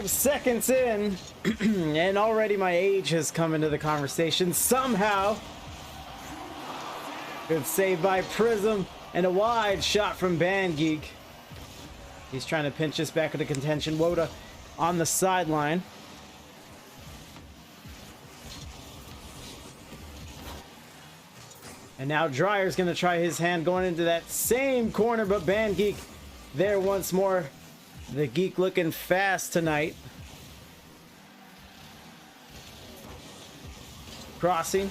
Seconds in and already my age has come into the conversation somehow. Good save by Prism and a wide shot from BandGeek. He's trying to pinch us back into contention. Woda on the sideline. And now Dryer's going to try his hand going into that same corner, but BandGeek there once more. The Geek looking fast tonight. Crossing.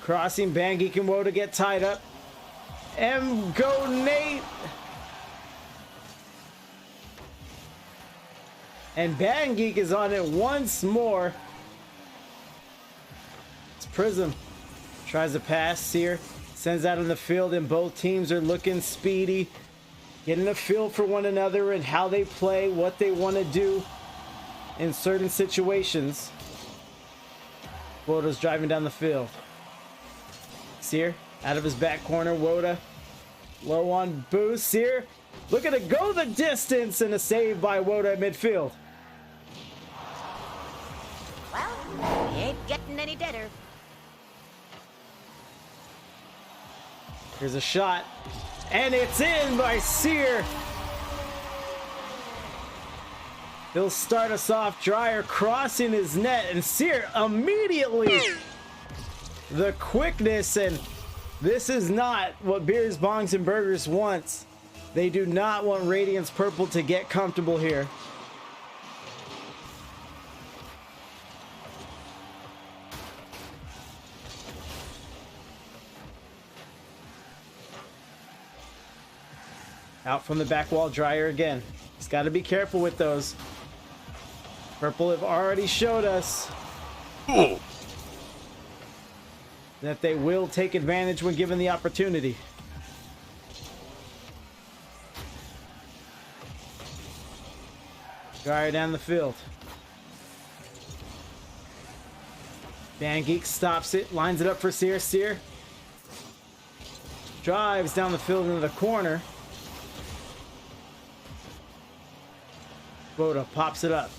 BandGeek and Woda get tied up. Go Nate. And BandGeek is on it once more. It's Prism. Tries to pass. Seer sends out on the field, and both teams are looking speedy. Getting a feel for one another and how they play, what they want to do in certain situations. Woda's driving down the field. Seer out of his back corner. Woda low on boost. Seer looking to go the distance, and a save by Woda at midfield. Well, he ain't getting any deader. Here's a shot. And it's in by Seer. He'll start us off. Dryer crossing his net, and Seer immediately the quickness. And this is not what Beers, Bongs, and Burgers wants. They do not want Radiance Purple to get comfortable here. Out from the back wall, Dryer again. He's got to be careful with those. Purple have already showed us that they will take advantage when given the opportunity. Dryer down the field. BandGeek stops it, lines it up for Seer. Seer drives down the field into the corner. Woda pops it up.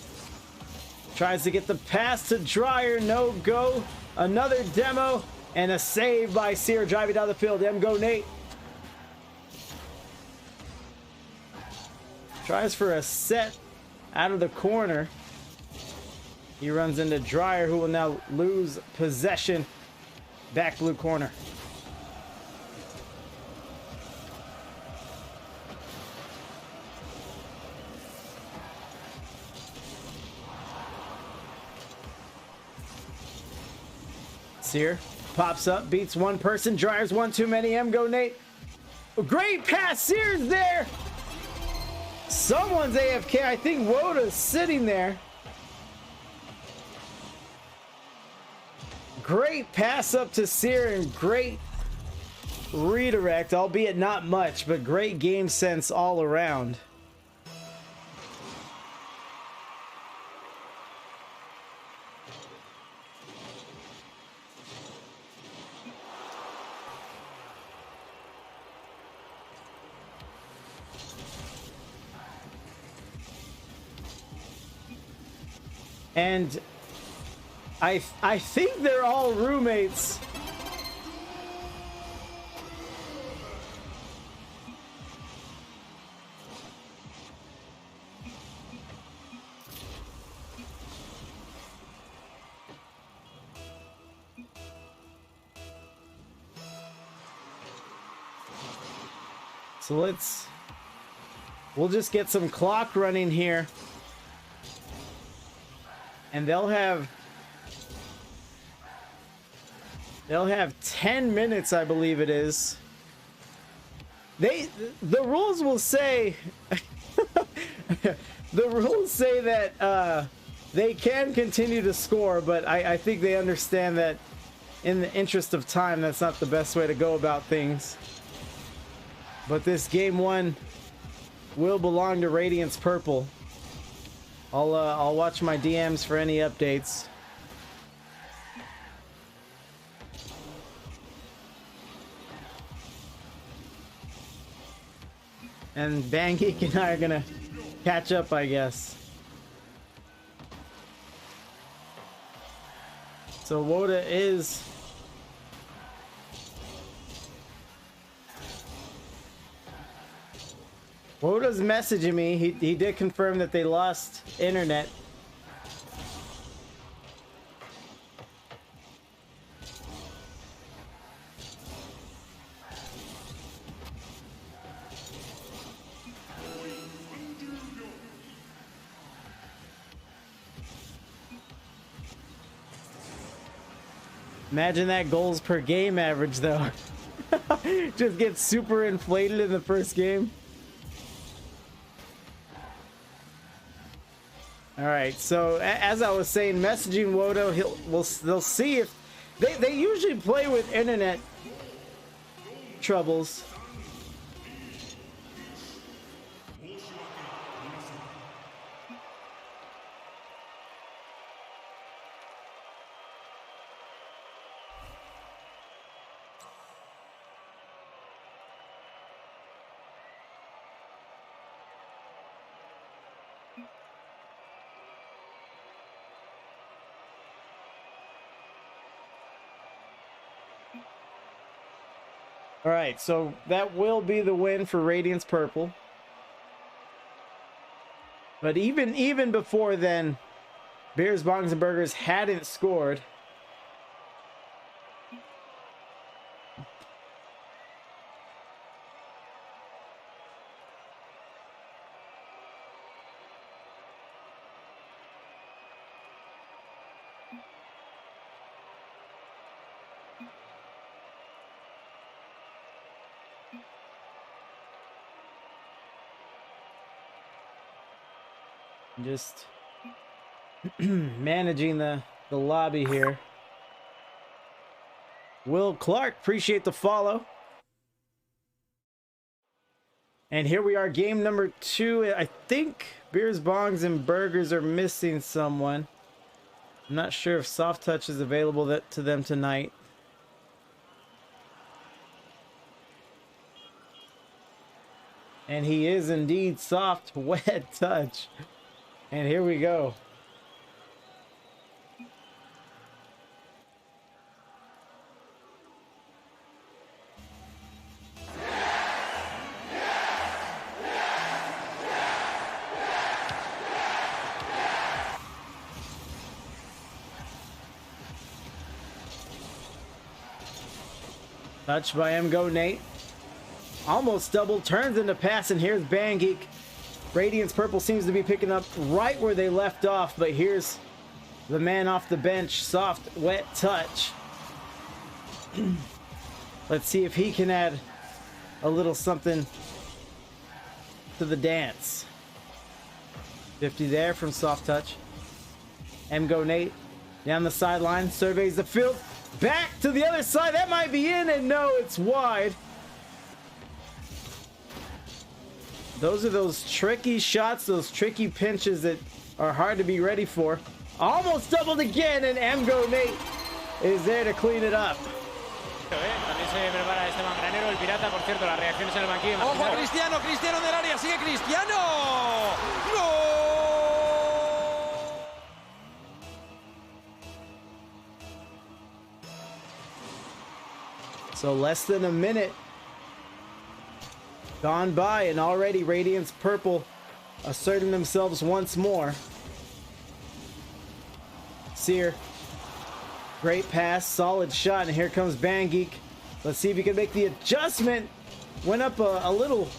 Tries to get the pass to Dryer. No go. Another demo. And a save by Seer driving down the field. Go Nate. Tries for a set out of the corner. He runs into Dryer, who will now lose possession. Back blue corner. Seer pops up, beats one person. Dryer's one too many. Go Nate. Great pass. Seer's there. Someone's AFK. I think Woda's sitting there. Great pass up to Seer and great redirect, albeit not much, but great game sense all around. And I think they're all roommates. So we'll just get some clock running here. And they'll have They'll have 10 minutes, I believe it is. The rules will say the rules say that they can continue to score, but I think they understand that in the interest of time, that's not the best way to go about things. But this game one will belong to Radiance Purple. I'll watch my DMs for any updates. And Banggeek and I are gonna catch up, I guess. So Woda is... Woda's messaging me. He did confirm that they lost internet. Imagine that goals per game average, though. Just get super inflated in the first game. All right, so as I was saying, messaging Wodo, they'll see if they usually play with internet troubles. All right, so that will be the win for Radiance Purple. But even before then, Beers, Bongs, and Burgers hadn't scored. Just managing the lobby here. Will Clark, appreciate the follow. And here we are, game number 2. I think Beers, Bongs, and Burgers are missing someone. I'm not sure if Soft Touch is available to them tonight. And he is indeed Soft Wet Touch. And here we go. Touch by Go Nate. Almost double, turns into pass, and here's Banggeek. Radiance Purple seems to be picking up right where they left off, but here's the man off the bench, Soft Wet Touch. Let's see if he can add a little something to the dance. 50 there from Soft Touch. Go Nate down the sideline, surveys the field, back to the other side. That might be in, and no, it's wide. Those are those tricky shots, those tricky pinches that are hard to be ready for. Almost doubled again, and Go Nate is there to clean it up. También se prepara Esteban Granero, el pirata, por cierto, las reacciones en el banquillo. ¡Ojo, Cristiano! ¡Cristiano del área! ¡Sigue Cristiano! ¡Gol! So less than a minute gone by, and already Radiance Purple asserting themselves once more. Seer, great pass, solid shot, and here comes Banggeek. Let's see if he can make the adjustment. Went up a little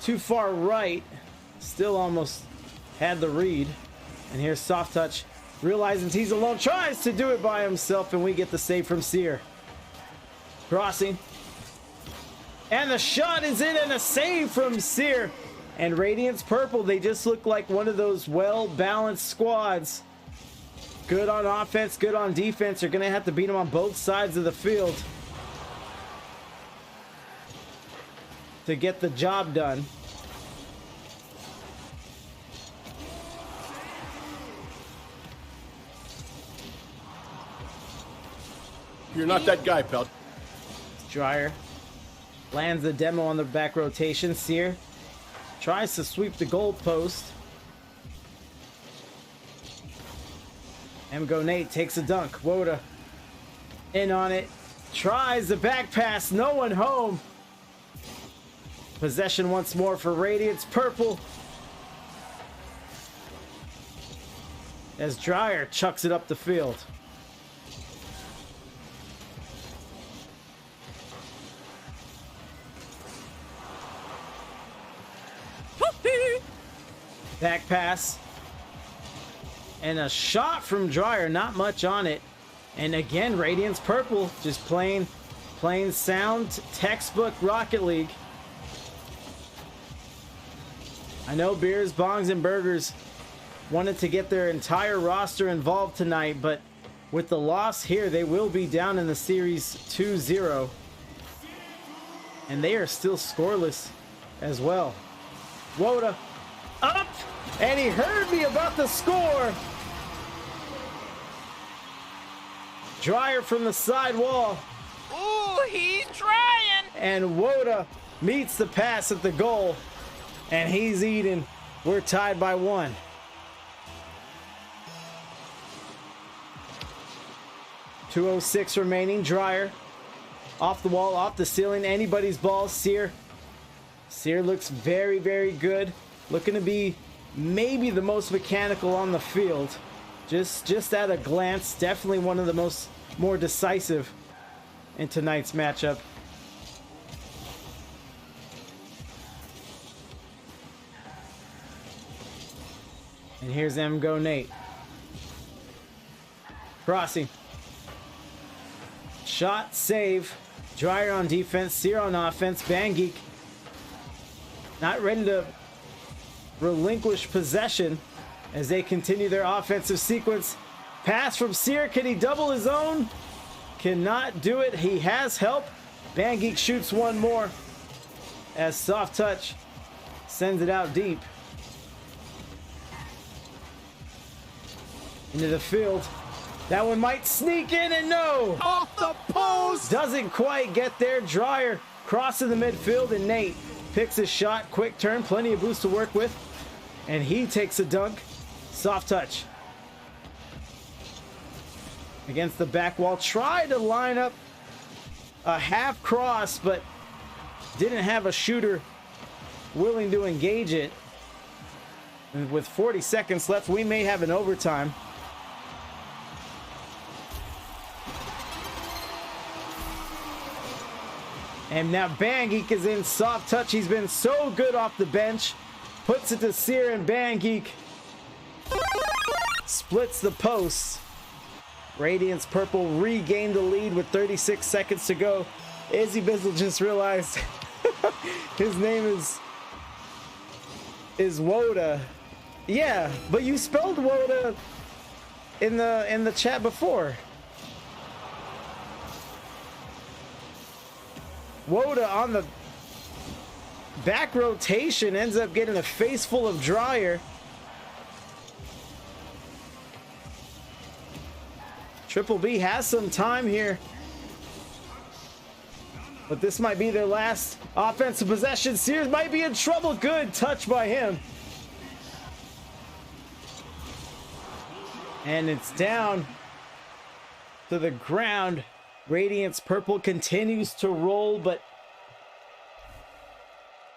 too far right. Still almost had the read. And here's Soft Touch, realizing he's alone, tries to do it by himself, and we get the save from Seer. Crossing. And the shot is in, and a save from Seer. And Radiance Purple, they just look like one of those well-balanced squads. Good on offense, good on defense. You're going to have to beat them on both sides of the field to get the job done. You're not that guy, pal. Dryer lands the demo on the back rotation. Seer tries to sweep the goal post. Go Nate takes a dunk. Woda in on it. Tries the back pass. No one home. Possession once more for Radiance Purple. As Dryer chucks it up the field. Back pass. And a shot from Dryer, not much on it. And again, Radiance Purple just playing sound textbook Rocket League. I know Beers, Bongs, and Burgers wanted to get their entire roster involved tonight, but with the loss here, they will be down in the series 2-0. And they are still scoreless as well. Woda up, and he heard me about the score. Dryer from the side wall. Ooh, he's trying. And Woda meets the pass at the goal. And he's eating. We're tied by 1. .206 remaining. Dryer off the wall, off the ceiling. Anybody's ball. Seer looks very, very good. Looking to be maybe the most mechanical on the field. Just at a glance, definitely one of the more decisive in tonight's matchup. And here's Go Nate. Crossing. Shot, save. Dryer on defense, Seer on offense. Bangeek not ready to relinquish possession as they continue their offensive sequence. Pass from Seer. Can he double his own? Cannot do it. He has help. Bangeek shoots one more as Soft Touch sends it out deep. Into the field. That one might sneak in, and no! Off the post! Doesn't quite get there. Dryer crosses the midfield, and Nate picks his shot. Quick turn, plenty of boost to work with. And he takes a dunk. Soft Touch against the back wall. Tried to line up a half cross, but didn't have a shooter willing to engage it. And with 40 seconds left, we may have an overtime. And now Bangeek is in. Soft Touch. He's been so good off the bench. Puts it to Seer, and Bangeek splits the posts. Radiance Purple regained the lead with 36 seconds to go. Izzy Bizzle just realized his name is Woda. Yeah, but you spelled Woda in the chat before. Woda on the back rotation ends up getting a face full of Dryer. Triple B has some time here, but this might be their last offensive possession. Sears might be in trouble. Good touch by him. And it's down to the ground. Radiance Purple continues to roll, but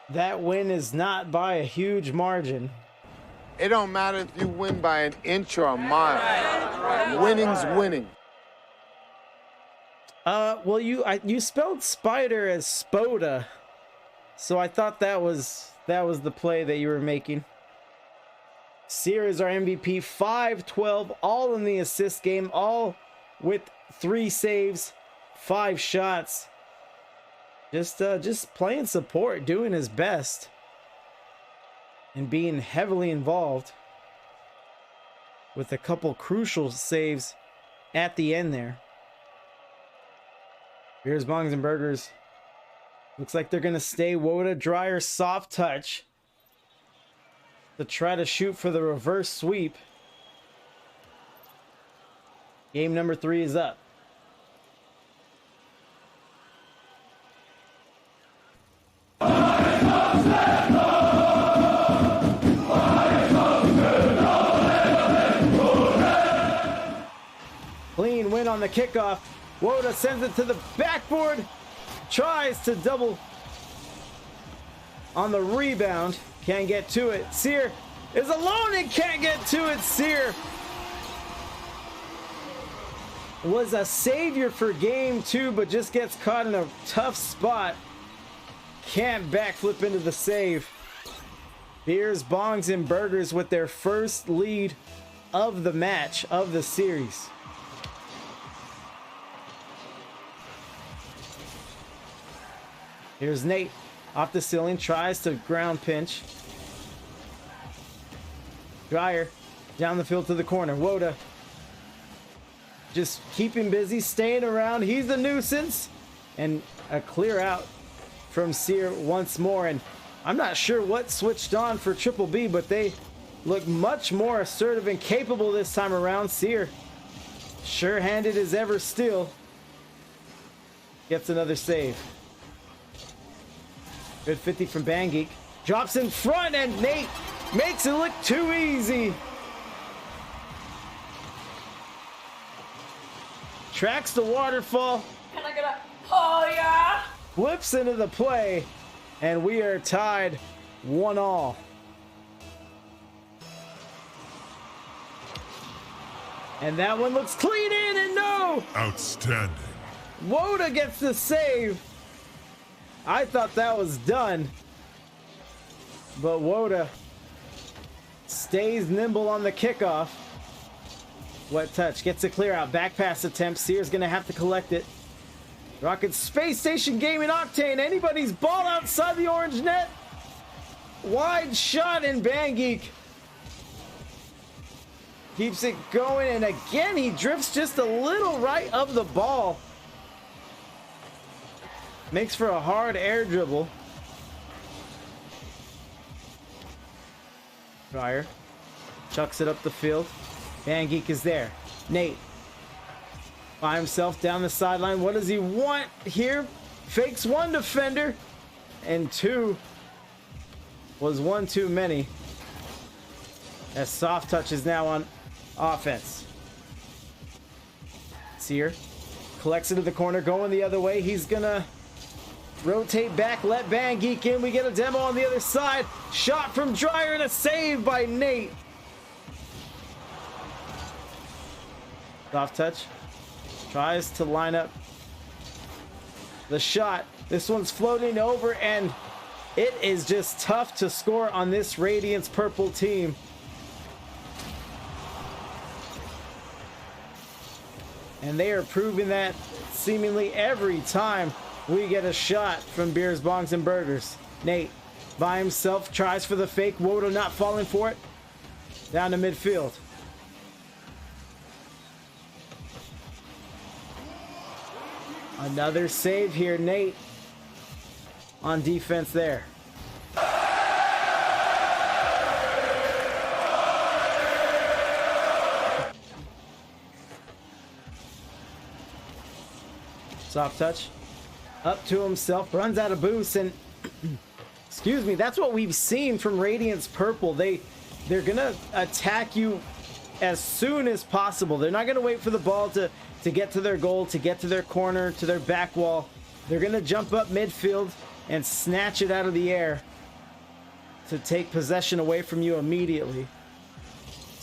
that win is not by a huge margin. It don't matter if you win by an inch or a mile. Winning's winning. Well, you spelled spider as Spoda, so I thought that was the play that you were making. Seer is our MVP, 5-12, all in the assist game, all with 3 saves, 5 shots. Just playing support, doing his best, and being heavily involved with a couple crucial saves at the end there. Beers, Bongs, and Burgers. Looks like they're gonna stay Woda, Dryer, soft touch to try to shoot for the reverse sweep. Game number 3 is up. Clean win on the kickoff. Woda sends it to the backboard. Tries to double on the rebound. Can't get to it. Sear is alone and can't get to it. Sear was a savior for game 2, but just gets caught in a tough spot. Can't backflip into the save. Beers, Bongs, and Burgers with their first lead of the match, of the series. Here's Nate off the ceiling, tries to ground pinch. Dryer down the field to the corner. Woda just keeping busy, staying around. He's the nuisance. And a clear out from Sear once more. And I'm not sure what switched on for Triple B, but they look much more assertive and capable this time around. Sear, sure-handed as ever still, gets another save. Good 50 from Bangeek. Drops in front, and Nate makes it look too easy. Tracks the waterfall. Can I get a oh yeah? Flips into the play, and we are tied 1-1. And that one looks clean in, and no! Outstanding. Woda gets the save. I thought that was done, but Woda stays nimble on the kickoff. Wet touch, gets a clear out, back pass attempt. Sear's gonna have to collect it. Rocket Space Station Gaming Octane, anybody's ball outside the orange net. Wide shot, in Bangeek keeps it going, and again he drifts just a little right of the ball. Makes for a hard air dribble. Dryer chucks it up the field. Bangeek is there. Nate by himself down the sideline. What does he want here? Fakes one defender, and 2 was one too many. As soft touch is now on offense. Sear collects it to the corner, going the other way. He's gonna rotate back, let Bangeek in. We get a demo on the other side. Shot from Dryer and a save by Nate. Soft touch. Tries to line up the shot. This one's floating over, and it is just tough to score on this Radiance purple team. And they are proving that seemingly every time we get a shot from Beers, Bongs, and Burgers. Nate by himself tries for the fake. Woda not falling for it. Down to midfield. Another save here, Nate on defense there. Soft touch. Up to himself, runs out of boost, and excuse me, that's what we've seen from Radiance Purple. They're gonna attack you as soon as possible. They're not gonna wait for the ball to get to their goal, to get to their corner, to their back wall. They're gonna jump up midfield and snatch it out of the air to take possession away from you immediately.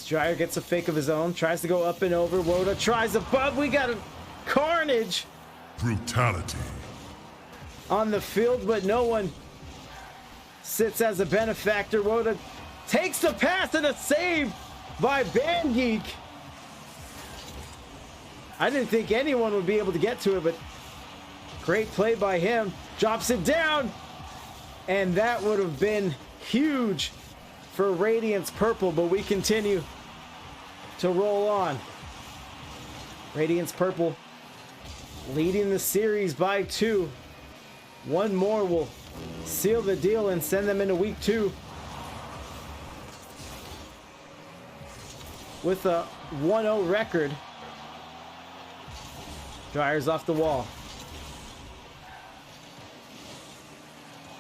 Dryer gets a fake of his own, tries to go up and over. Woda tries above. We got a carnage. Brutality On the field, but no one sits as a benefactor. Woda takes the pass, and a save by Bangeek. I didn't think anyone would be able to get to it, but Great play by him. Drops it down. And that would have been huge for Radiance Purple, but we continue to roll on. Radiance Purple leading the series by 2. One more will seal the deal and send them into week 2 with a 1-0 record. Dryer's off the wall.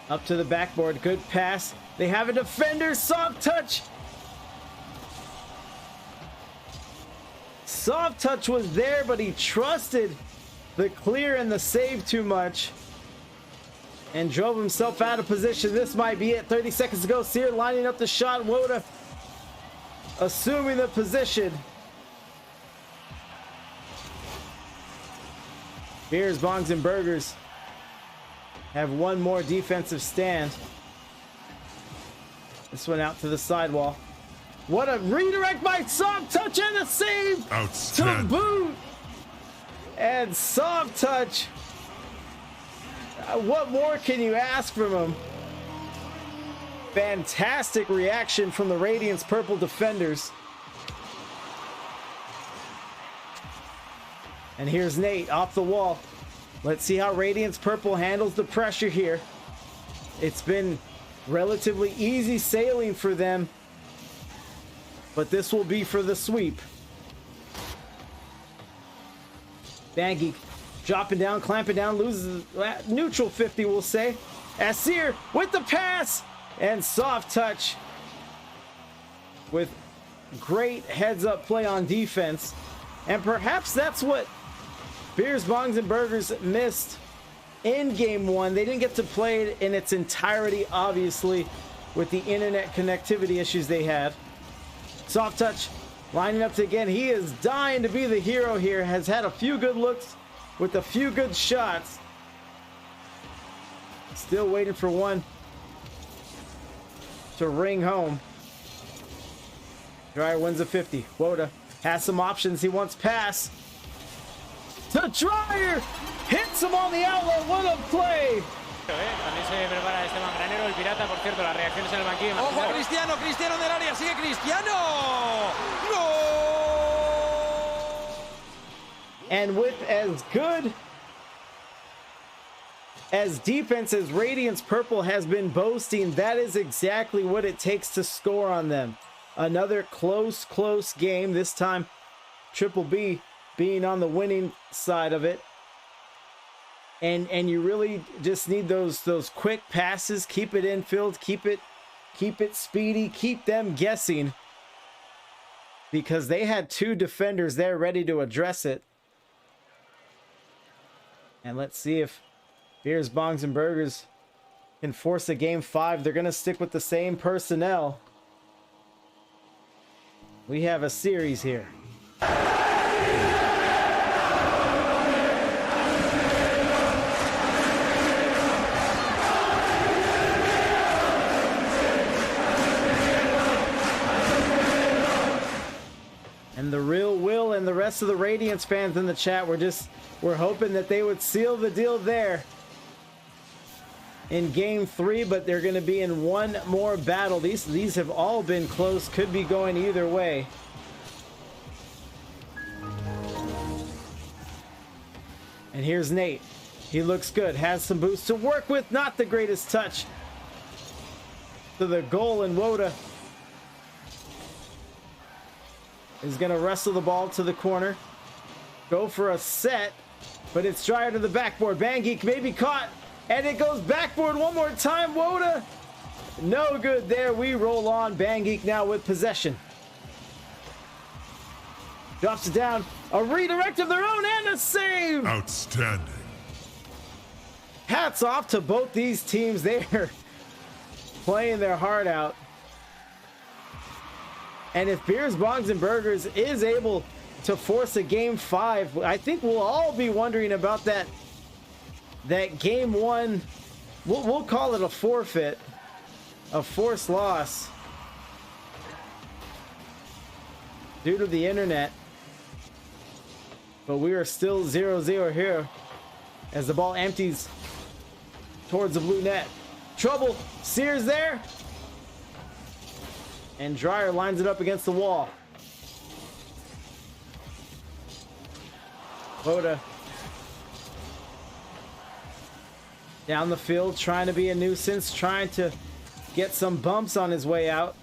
Up to the backboard. Good pass. They have a defender. Soft touch. Soft touch was there, but he trusted the clear and the save too much and drove himself out of position. This might be it. 30 seconds to go. Sear lining up the shot. Woda assuming the position. Beers, Bongs, and Burgers have one more defensive stand. This one out to the sidewall. What a redirect by Soft Touch and a save to boot. And Soft Touch. What more can you ask from him? Fantastic reaction from the Radiance Purple defenders. And here's Nate off the wall. Let's see how Radiance Purple handles the pressure here. It's been relatively easy sailing for them, but this will be for the sweep. Bangeek dropping down, clamping down, loses neutral 50, we'll say. Asir with the pass and Soft Touch with great heads-up play on defense. And perhaps that's what Beers, Bongs, and Burgers missed in game 1. They didn't get to play it in its entirety, obviously, with the internet connectivity issues they had. Soft Touch lining up to again. He is dying to be the hero here. Has had a few good looks with a few good shots. Still waiting for one to ring home. Dryer wins a 50. Woda has some options. He wants pass. The Dryer hits him on the outlet. What a play! También se prepara Esteban Granero, el pirata, por cierto, las reacciones en el banquillo. Ojo a Cristiano, Cristiano del área, sigue Cristiano. ¡No! And with as good as defense as Radiance Purple has been boasting, that is exactly what it takes to score on them. Another close game, this time Triple B being on the winning side of it. And you really just need those quick passes. Keep it infield, keep it speedy, keep them guessing, because they had 2 defenders there ready to address it. And let's see if Beers, Bongs, and Burgers can force a game 5. They're gonna stick with the same personnel. We have a series here. And the real Will and the rest of the Radiance fans in the chat we're hoping that they would seal the deal there in game 3, but they're going to be in one more battle. These have all been close, could be going either way. And here's Nate. He looks good, has some boosts to work with, not the greatest touch to the goal, and Woda is going to wrestle the ball to the corner, go for a set, but it's Dryer to the backboard. Bangeek may be caught, and it goes backboard one more time. Woda, no good there. We roll on. Bangeek now with possession. Drops it down. A redirect of their own and a save. Outstanding. Hats off to both these teams. They're playing their heart out. And if Beers, Bongs, and Burgers is able to force a game 5, I think we'll all be wondering about that game 1. We'll call it a forfeit, a forced loss due to the internet. But we are still 0-0 here as the ball empties towards the blue net. Trouble. Sears there. And Dryer lines it up against the wall. Woda down the field, trying to be a nuisance, trying to get some bumps on his way out.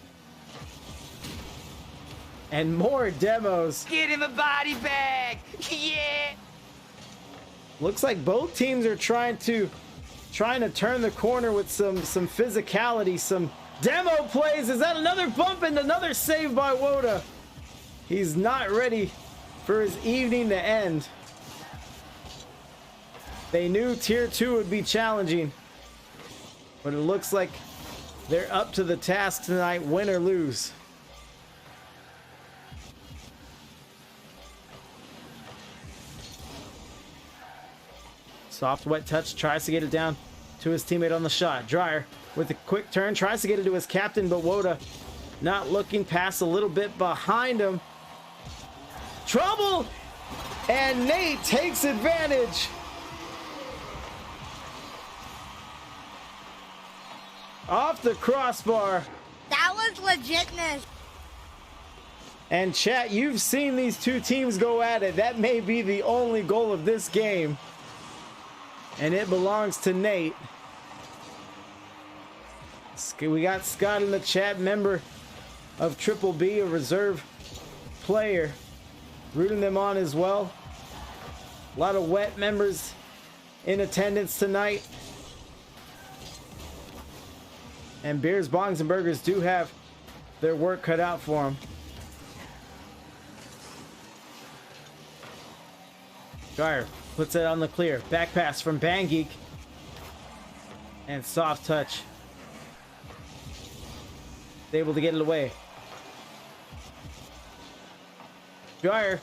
And more demos. Get him a body bag. Yeah. Looks like both teams are trying to turn the corner with some physicality, some demo plays. Is that another bump and another save by Woda? He's not ready for his evening to end. They knew tier 2 would be challenging, but it looks like they're up to the task tonight, win or lose. Soft wet touch, tries to get it down to his teammate on the shot. Dryer with a quick turn, tries to get it to his captain, but Woda not looking, past a little bit behind him. Trouble! And Nate takes advantage. Off the crossbar. That was legitness. And chat, you've seen these two teams go at it. That may be the only goal of this game. And it belongs to Nate. We got Scott in the chat, member of Triple B, a reserve player, rooting them on as well. A lot of wet members in attendance tonight. And Beers, Bongs, and Burgers do have their work cut out for them. Dryer puts it on the clear. Back pass from Bangeek. And soft touch. Able to get it away. Dryer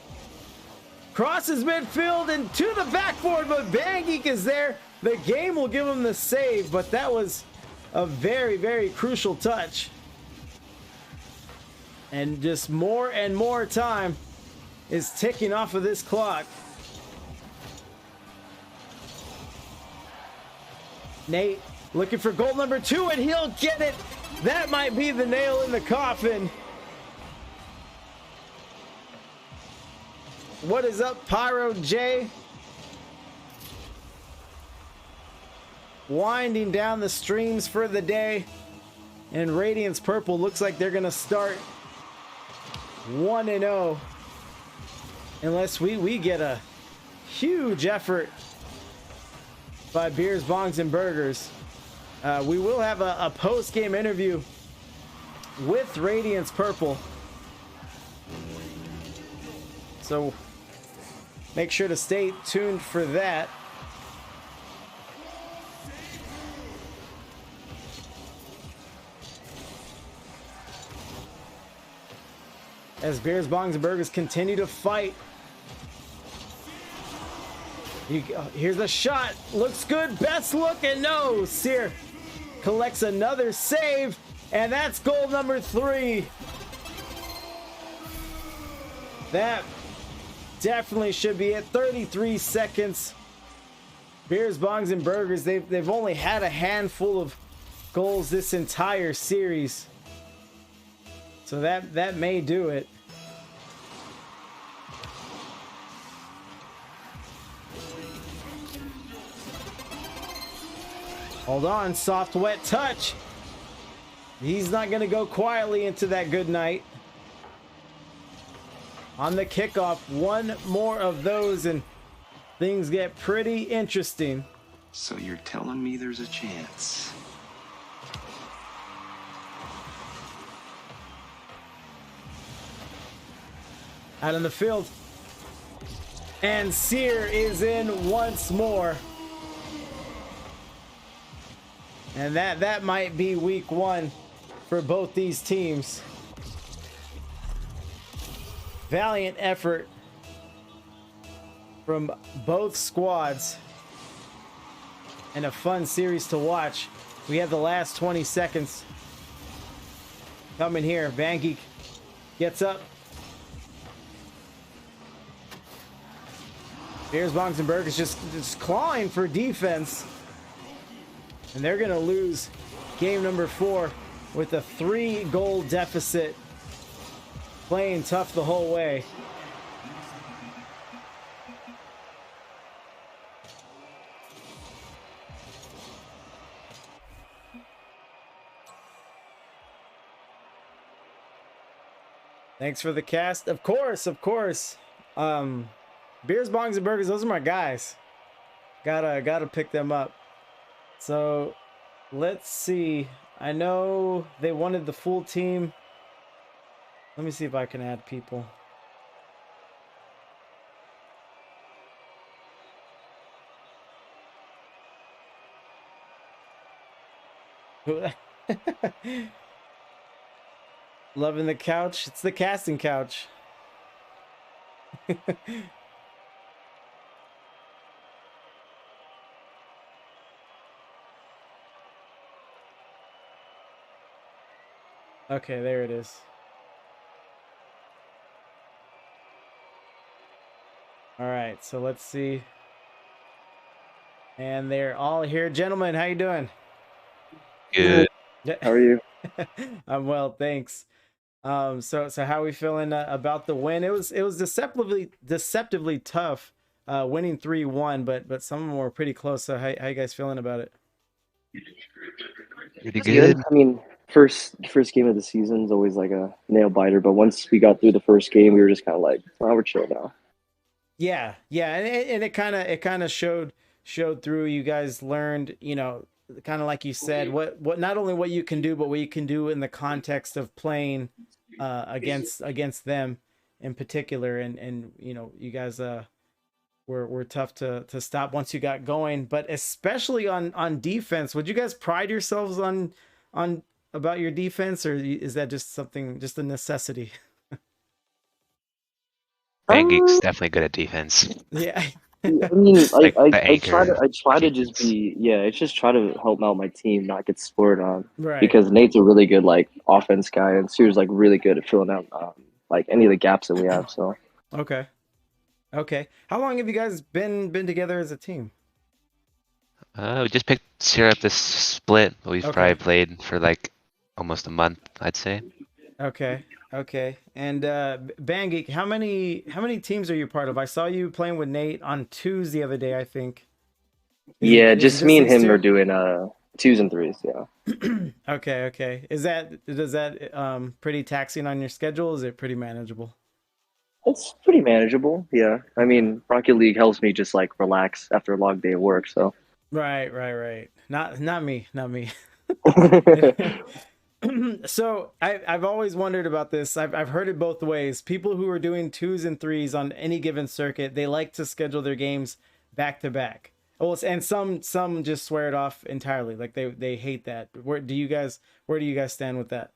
crosses midfield and to the backboard, but Bangeek is there. The game will give him the save, but that was a very, very crucial touch. And just more and more time is ticking off of this clock. Nate looking for goal number 2, and he'll get it. That might be the nail in the coffin. What is up, Pyro J? Winding down the streams for the day. And Radiance Purple looks like they're going to start 1-0. Unless we get a huge effort by Beers, Bongs, and Burgers. We will have a post-game interview with Radiance Purple. So make sure to stay tuned for that. As Beers, Bongs, and Burgers continue to fight. Here's a shot. Looks good. Best look, and no. Sear collects another save, and that's goal number 3. That definitely should be it. 33 seconds. Beers, Bongs, and Burgers, they've only had a handful of goals this entire series. So that may do it. Hold on, soft wet touch. He's not going to go quietly into that good night. On the kickoff, one more of those and things get pretty interesting. So you're telling me there's a chance? Out in the field. And Sear is in once more. And that might be week 1 for both these teams. Valiant effort from both squads. And a fun series to watch. We have the last 20 seconds coming here. Bangeek gets up. Beers, Bongs, and Burgers just clawing for defense. And they're going to lose game number 4 with a 3-goal deficit. Playing tough the whole way. Thanks for the cast. Of course, of course. Beers, Bongs, and Burgers, those are my guys. Gotta pick them up. So let's see. I know they wanted the full team. Let me see if I can add people. Loving the couch. It's the casting couch. Okay, there it is. All right, so let's see. And they're all here. Gentlemen, how you doing? Good. How are you? I'm well, thanks. So how are we feeling about the win? It was deceptively tough, winning 3-1, but some of them were pretty close. So how you guys feeling about it? Pretty good. I mean, first game of the season is always like a nail biter, but once we got through the first game, we were just kind of like, oh, we're chill now. Yeah, and it kind of showed through. You guys learned, kind of like you said, what not only what you can do, but what you can do in the context of playing against them in particular. And you guys were tough to stop once you got going, but especially on defense. Would you guys pride yourselves on about your defense, or is that just a necessity? Banggeek's definitely good at defense. Yeah. I mean, like I try to just be, I just try to help out my team, not get scored on. Right. Because Nate's a really good offense guy, and Sier's really good at filling out any of the gaps that we have. So. Okay. How long have you guys been together as a team? We just picked Sierra up this split, but we've Okay. probably played for almost a month, I'd say. Okay. And Banggeek, how many teams are you part of? I saw you playing with Nate on twos the other day, I think. Just me and him are doing 2s and 3s. Yeah. Okay. Does that pretty taxing on your schedule? Is it pretty manageable? It's pretty manageable. Yeah. I mean, Rocket League helps me just relax after a long day of work. So. Right. Not me. So I've always wondered about this. I've heard it both ways. People who are doing 2s and 3s on any given circuit, they like to schedule their games back to back. Well, and some just swear it off entirely. Like they hate that. Where do you guys stand with that?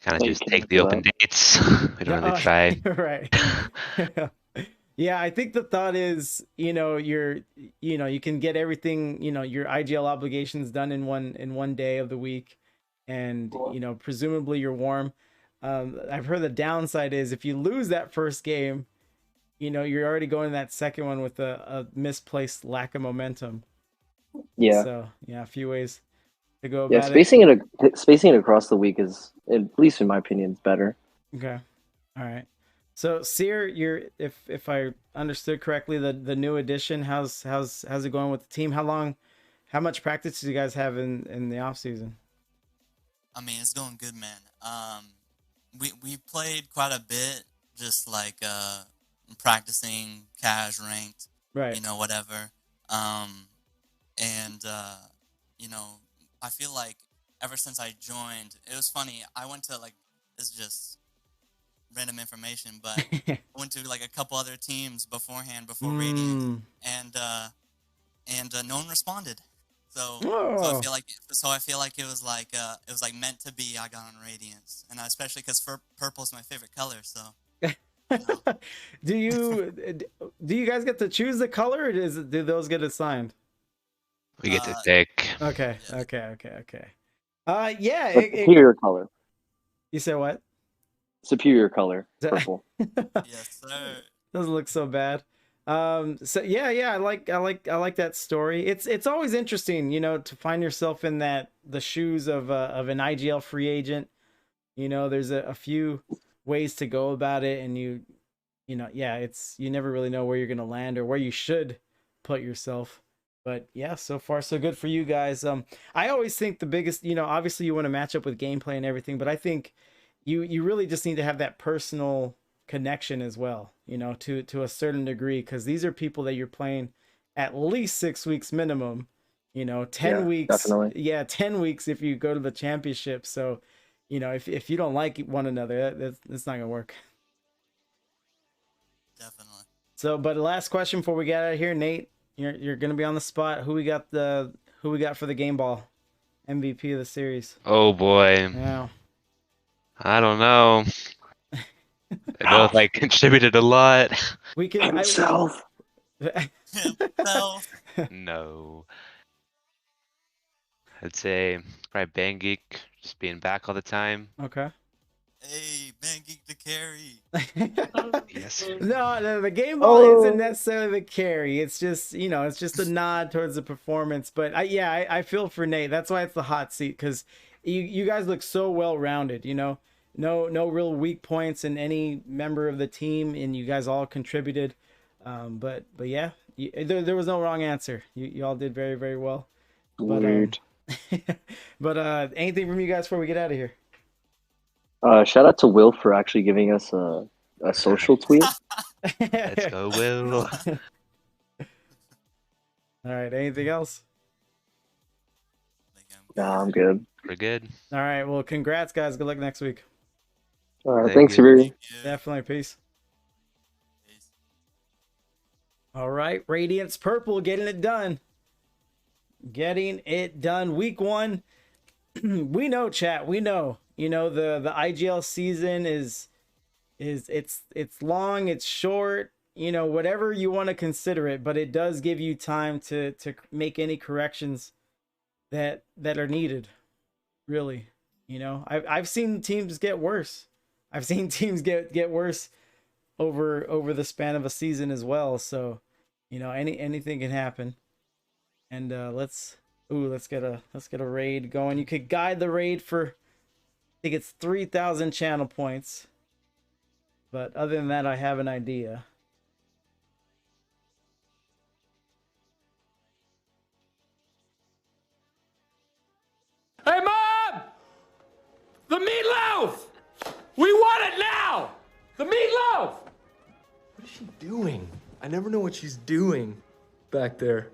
Kind of just take the open dates. We don't really try. Right. Yeah, I think the thought is, you can get everything, your IGL obligations done in one day of the week, and presumably you're warm. I've heard the downside is if you lose that first game, you're already going to that second one with a misplaced lack of momentum. Yeah. So a few ways to go about spacing it across the week is, at least in my opinion, is better. Okay. All right. So Seer, you're if I understood correctly, the new addition, how's it going with the team? How much practice do you guys have in the off season? I mean, it's going good, man. We played quite a bit, just practicing cash ranked, right? Whatever. I feel like ever since I joined, it was funny. I went to this is just random information, but I went to a couple other teams beforehand, before Radiance, and no one responded. So I feel like it was meant to be. I got on Radiance, and especially because purple's my favorite color. So. Do you guys get to choose the color, or do those get assigned? We get to pick. Okay. Superior color. You said what? Superior color. Purple. Yes, sir. Doesn't look so bad. So yeah, I like that story. It's always interesting, to find yourself in the shoes of an IGL free agent. There's a few ways to go about it, and you never really know where you're gonna land or where you should put yourself. But yeah, so far so good for you guys. I always think the biggest, obviously you want to match up with gameplay and everything, but I think you really just need to have that personal connection as well, to a certain degree, because these are people that you're playing at least 6 weeks minimum, 10 weeks. Definitely. Yeah, 10 weeks if you go to the championship. So, if you don't like one another, that's not gonna work. Definitely. So, but last question before we get out of here, Nate, you're gonna be on the spot. Who we got for the game ball MVP of the series? Oh boy. Yeah. I don't know. They both contributed a lot. We can Himself. No. I'd say probably Banggeek, just being back all the time. Okay. Hey, Banggeek the carry. Yes. No, the game ball isn't necessarily the carry. It's just, it's just a nod towards the performance. But I feel for Nate. That's why it's the hot seat, because you guys look so well rounded. No real weak points in any member of the team, and you guys all contributed. But yeah, there was no wrong answer. You all did very, very well. Weird. But anything from you guys before we get out of here? Shout out to Will for actually giving us a social tweet. Let's go, Will. All right. Anything else? Nah, I'm good. We're good. All right. Well, congrats, guys. Good luck next week. All right. Thank Thanks, you. Fury. Definitely. Peace. All right. Radiance Purple getting it done. Getting it done. Week 1. We know, chat. We know. The IGL season is it's long, it's short, whatever you want to consider it, but it does give you time to make any corrections that are needed. Really. I've seen teams get worse. I've seen teams get worse over the span of a season as well. So, anything can happen. And let's get a raid going. You could guide the raid for, I think it's 3,000 channel points. But other than that, I have an idea. Hey, Mom! The meatloaf! We want it now! The meatloaf! What is she doing? I never know what she's doing back there.